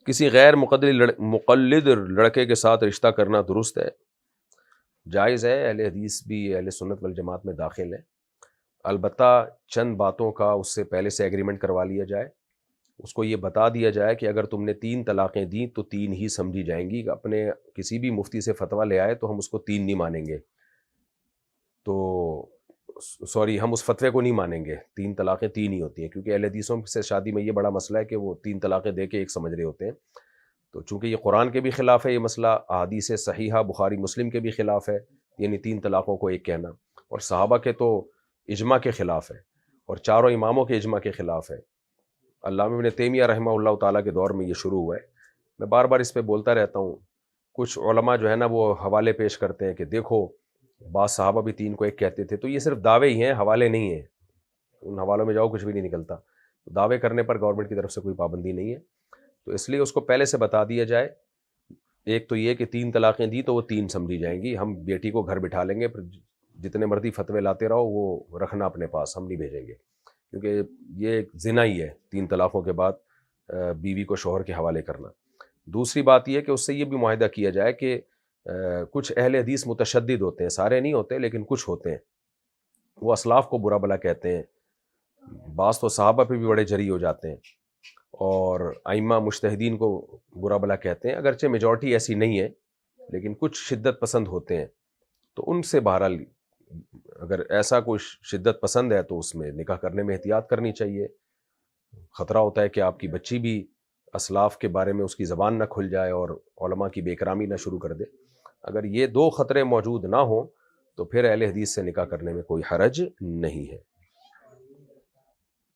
کسی غیر مقلد لڑکے کے ساتھ رشتہ کرنا درست ہے؟ جائز ہے، اہل حدیث بھی اہل سنت والجماعت میں داخل ہے، البتہ چند باتوں کا اس سے پہلے سے ایگریمنٹ کروا لیا جائے، اس کو یہ بتا دیا جائے کہ اگر تم نے 3 طلاقیں دیں تو 3 ہی سمجھی جائیں گی، اپنے کسی بھی مفتی سے فتویٰ لے آئے تو ہم اس کو 3 نہیں مانیں گے، تو سوری ہم اس فتوے کو نہیں مانیں گے، 3 طلاقیں 3 ہی ہوتی ہیں، کیونکہ اہل حدیثوں سے شادی میں یہ بڑا مسئلہ ہے کہ وہ 3 طلاقیں دے کے ایک سمجھ رہے ہوتے ہیں، تو چونکہ یہ قرآن کے بھی خلاف ہے یہ مسئلہ، احادیث صحیحہ بخاری مسلم کے بھی خلاف ہے، یعنی 3 طلاقوں کو ایک کہنا، اور صحابہ کے تو اجماع کے خلاف ہے، اور چاروں اماموں کے اجماع کے خلاف ہے۔ علامہ ابن تیمیہ رحمہ اللہ تعالیٰ کے دور میں یہ شروع ہوا ہے۔ میں بار بار اس پہ بولتا رہتا ہوں، کچھ علماء جو ہے نا وہ حوالے پیش کرتے ہیں کہ دیکھو بعض صحابہ بھی 3 کو ایک کہتے تھے، تو یہ صرف دعوے ہی ہیں، حوالے نہیں ہیں، ان حوالوں میں جاؤ کچھ بھی نہیں نکلتا، دعوے کرنے پر گورنمنٹ کی طرف سے کوئی پابندی نہیں ہے، تو اس لیے اس کو پہلے سے بتا دیا جائے۔ ایک تو یہ کہ 3 طلاقیں دی تو وہ 3 سمجھی جائیں گی، ہم بیٹی کو گھر بٹھا لیں گے، پھر جتنے مرضی فتوے لاتے رہو وہ رکھنا اپنے پاس، ہم نہیں بھیجیں گے، کیونکہ یہ ایک زنا ہی ہے 3 طلاقوں کے بعد بیوی کو شوہر کے حوالے کرنا۔ دوسری بات یہ کہ اس سے یہ بھی معاہدہ کیا جائے کہ کچھ اہل حدیث متشدد ہوتے ہیں، سارے نہیں ہوتے لیکن کچھ ہوتے ہیں، وہ اسلاف کو برا بلا کہتے ہیں، بعض تو صحابہ پہ بھی بڑے جری ہو جاتے ہیں، اور ائمہ مجتہدین کو برا بلا کہتے ہیں، اگرچہ میجورٹی ایسی نہیں ہے لیکن کچھ شدت پسند ہوتے ہیں، تو ان سے بہرحال اگر ایسا کوئی شدت پسند ہے تو اس میں نکاح کرنے میں احتیاط کرنی چاہیے، خطرہ ہوتا ہے کہ آپ کی بچی بھی اسلاف کے بارے میں اس کی زبان نہ کھل جائے اور علماء کی بے اکرامی نہ شروع کر دے۔ اگر یہ 2 خطرے موجود نہ ہوں تو پھر اہل حدیث سے نکاح کرنے میں کوئی حرج نہیں ہے۔